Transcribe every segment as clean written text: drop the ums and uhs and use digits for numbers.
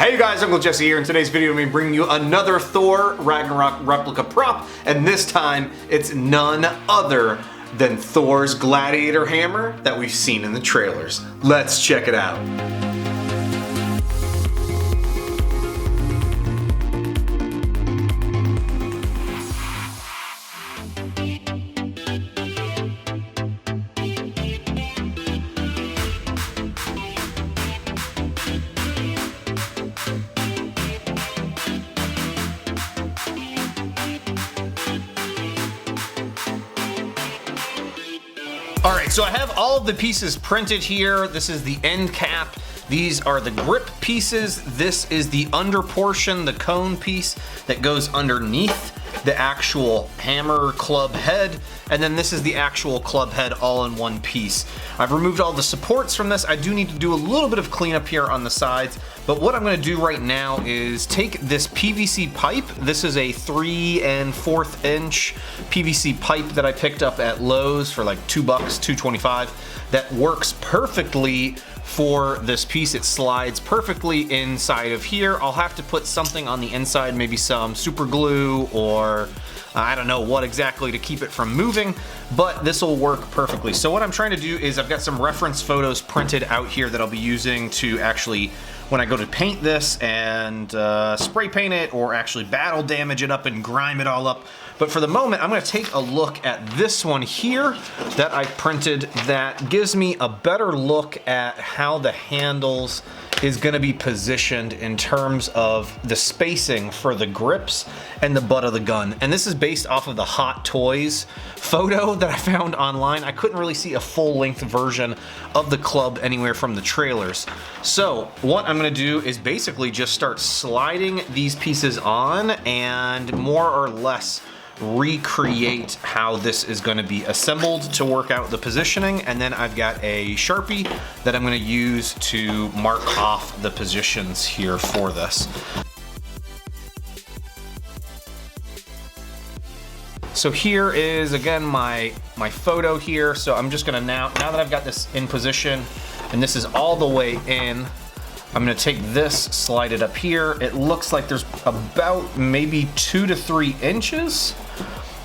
Hey guys, Uncle Jesse here. In today's video, I'm going to be bringing you another Thor Ragnarok replica prop, and this time it's none other than Thor's Gladiator hammer that we've seen in the trailers. Let's check it out. Alright, so I have all of the pieces printed here. This is the end cap. These are the grip pieces. This is the under portion, the cone piece that goes underneath the actual hammer club head. And then this is the actual club head all in one piece. I've removed all the supports from this. I do need to do a little bit of cleanup here on the sides. But what I'm going to do right now is take this PVC pipe. This is a 3 4/4 inch PVC pipe that I picked up at Lowe's for like $2, $2.25. That works perfectly for this piece. It slides perfectly inside of here. I'll have to put something on the inside, maybe some super glue or I don't know what exactly to keep it from moving, but this will work perfectly. So what I'm trying to do is I've got some reference photos printed out here that I'll be using to actually, when I go to paint this and spray paint it or actually battle damage it up and grime it all up. But for the moment, I'm gonna take a look at this one here that I printed that gives me a better look at how the handles is gonna be positioned in terms of the spacing for the grips and the butt of the gun. And this is based off of the Hot Toys photo that I found online. I couldn't really see a full-length version of the club anywhere from the trailers. So what I'm gonna do is basically just start sliding these pieces on and more or less recreate how this is going to be assembled to work out the positioning. And then I've got a Sharpie that I'm going to use to mark off the positions here for this. So here is again my photo here. So I'm just going to now that I've got this in position and this is all the way in, I'm gonna take this, slide it up here. It looks like there's about maybe 2 to 3 inches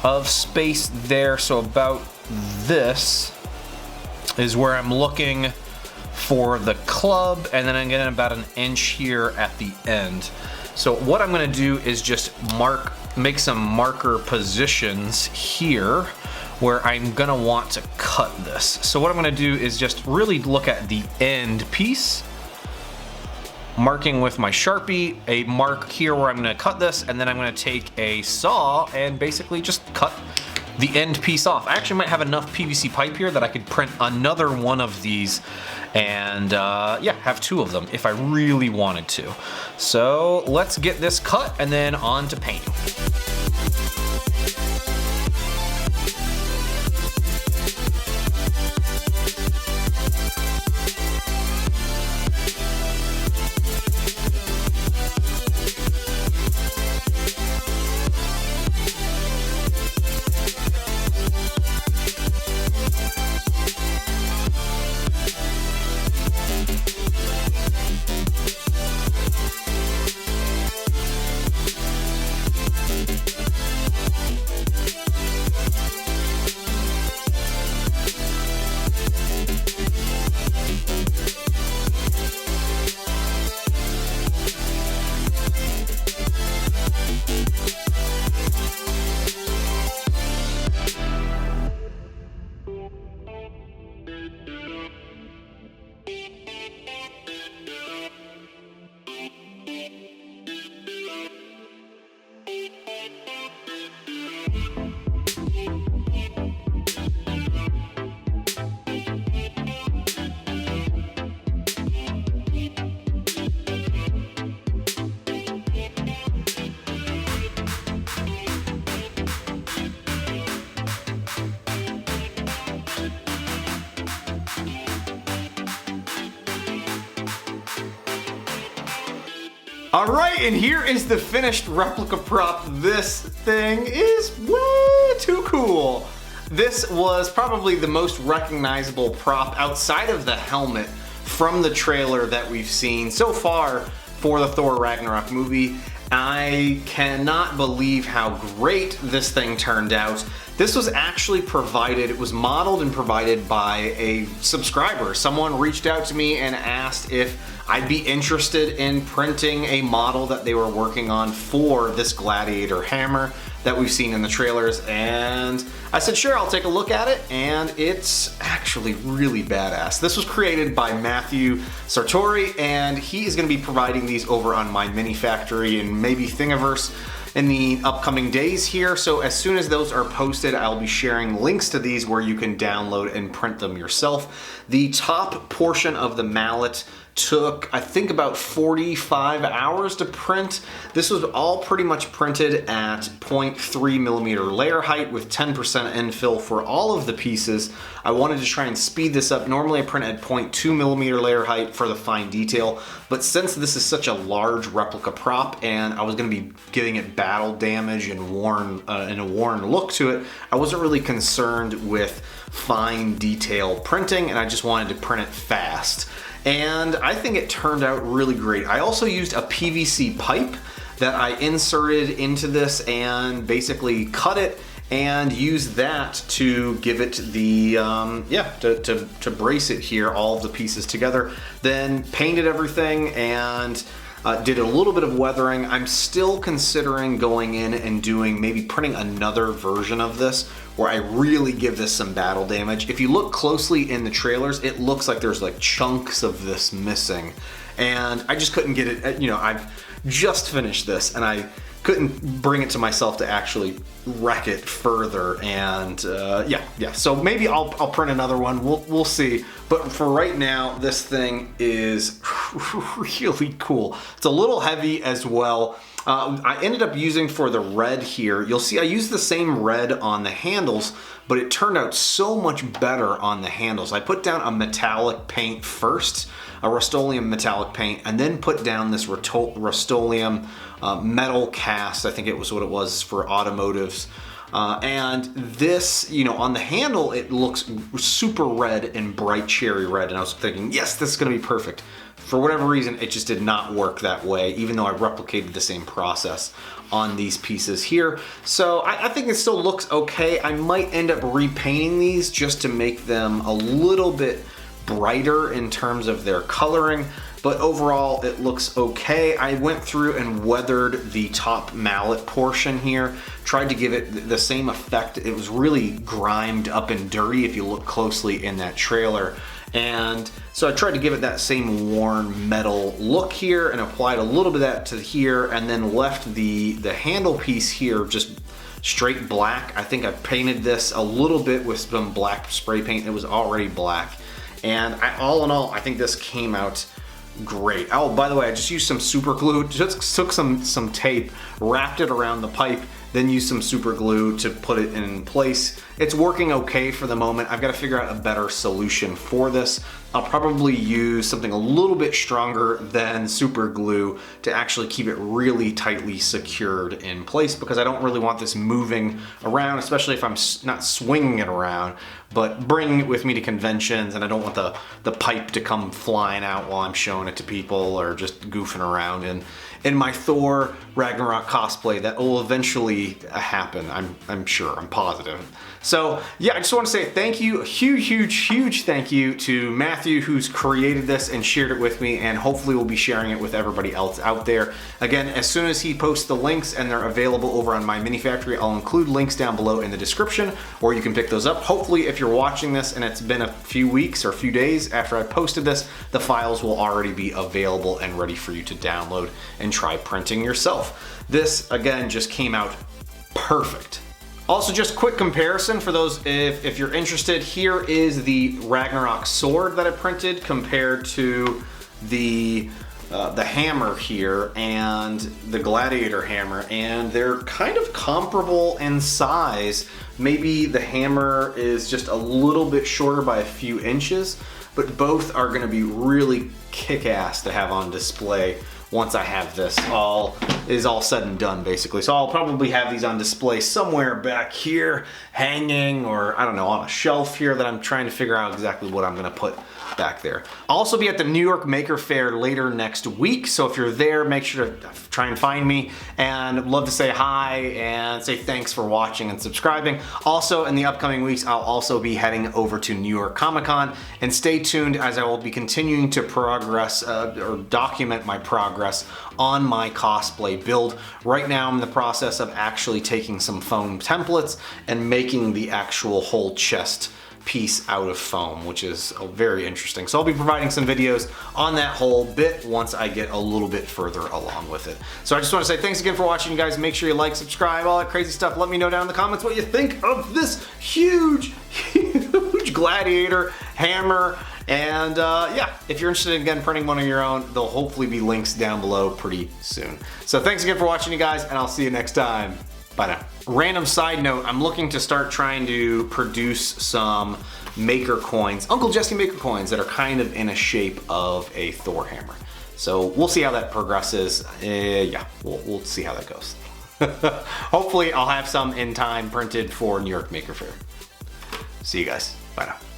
of space there. So about this is where I'm looking for the club. And then I'm getting about 1 inch here at the end. So what I'm gonna do is just make some marker positions here where I'm gonna want to cut this. So what I'm gonna do is just really look at the end piece, marking with my Sharpie, a mark here where I'm gonna cut this, and then I'm gonna take a saw and basically just cut the end piece off. I actually might have enough PVC pipe here that I could print another one of these and yeah, have 2 of them if I really wanted to. So let's get this cut and then on to painting. Alright, and here is the finished replica prop. This thing is way too cool. This was probably the most recognizable prop outside of the helmet from the trailer that we've seen. So far, for the Thor Ragnarok movie. I cannot believe how great this thing turned out. This was actually provided, it was modeled and provided by a subscriber. Someone reached out to me and asked if I'd be interested in printing a model that they were working on for this Gladiator hammer that we've seen in the trailers, and I said sure, I'll take a look at it, and it's actually really badass. This was created by Matthew Sartori, and he is going to be providing these over on my mini factory and maybe Thingiverse in the upcoming days here. So as soon as those are posted, I'll be sharing links to these where you can download and print them yourself. The top portion of the mallet took, I think, about 45 hours to print. This was all pretty much printed at 0.3 millimeter layer height with 10% infill for all of the pieces. I wanted to try and speed this up. Normally I print at 0.2 millimeter layer height for the fine detail, but since this is such a large replica prop and I was going to be giving it battle damage and a worn look to it, I wasn't really concerned with fine detail printing, and I just wanted to print it fast. And I think it turned out really great. I also used a PVC pipe that I inserted into this and basically cut it and used that to give it the, to brace it here, all of the pieces together. Then painted everything and did a little bit of weathering. I'm still considering going in and doing, maybe printing another version of this where I really give this some battle damage. If you look closely in the trailers, it looks like there's like chunks of this missing, and I just couldn't get it. You know, I've just finished this and I couldn't bring it to myself to actually wreck it further, and so maybe I'll print another one. We'll see, but for right now this thing is really cool. It's a little heavy as well. I ended up using, for the red here, you'll see I used the same red on the handles, but it turned out so much better on the handles. I put down a metallic paint first, a Rust-Oleum metallic paint, and then put down this Rust-Oleum metal cast, I think it was what it was for automotives. And this, you know, on the handle, it looks super red and bright cherry red, and I was thinking, yes, this is gonna be perfect. For whatever reason, it just did not work that way, even though I replicated the same process on these pieces here. So I think it still looks okay. I might end up repainting these just to make them a little bit brighter in terms of their coloring, but overall it looks okay. I went through and weathered the top mallet portion here, tried to give it the same effect. It was really grimed up and dirty if you look closely in that trailer. And so I tried to give it that same worn metal look here and applied a little bit of that to here, and then left the handle piece here just straight black. I think I painted this a little bit with some black spray paint. It was already black. And all in all, I think this came out great. Oh, by the way, I just used some super glue, just took some tape, wrapped it around the pipe, then used some super glue to put it in place. It's working okay for the moment. I've got to figure out a better solution for this. I'll probably use something a little bit stronger than super glue to actually keep it really tightly secured in place, because I don't really want this moving around, especially if I'm not swinging it around, but bringing it with me to conventions, and I don't want the pipe to come flying out while I'm showing it to people or just goofing around in my Thor Ragnarok cosplay. That will eventually happen, I'm sure, I'm positive. So yeah, I just want to say thank you, a huge thank you to Matthew, who's created this and shared it with me, and hopefully we'll be sharing it with everybody else out there. Again, as soon as he posts the links and they're available over on my mini factory, I'll include links down below in the description, or you can pick those up. Hopefully, if you're watching this and it's been a few weeks or a few days after I posted this, the files will already be available and ready for you to download and try printing yourself. This, again, just came out perfect. Also, just quick comparison for those if you're interested. Here is the Ragnarok sword that I printed compared to the hammer here and the Gladiator hammer, and they're kind of comparable in size. Maybe the hammer is just a little bit shorter by a few inches, but both are going to be really kick-ass to have on display once I have this all said and done, basically. So I'll probably have these on display somewhere back here, hanging, or I don't know, on a shelf here that I'm trying to figure out exactly what I'm gonna put back there. I'll also be at the New York Maker Faire later next week, so if you're there, make sure to try and find me, and love to say hi and say thanks for watching and subscribing. Also, in the upcoming weeks, I'll also be heading over to New York Comic Con, and stay tuned as I will be continuing to progress or document my progress on my cosplay build. Right now, I'm in the process of actually taking some foam templates and making the actual whole chest piece out of foam, which is very interesting. So I'll be providing some videos on that whole bit once I get a little bit further along with it. So I just want to say thanks again for watching, you guys. Make sure you like, subscribe, all that crazy stuff. Let me know down in the comments what you think of this huge Gladiator hammer. And yeah, if you're interested in again printing one of your own, there'll hopefully be links down below pretty soon. So thanks again for watching, you guys, and I'll see you next time. Bye now. Random side note, I'm looking to start trying to produce some maker coins, Uncle Jesse maker coins, that are kind of in a shape of a Thor hammer. So we'll see how that progresses. Yeah, we'll see how that goes. Hopefully I'll have some in time printed for New York Maker Faire. See you guys. Bye now.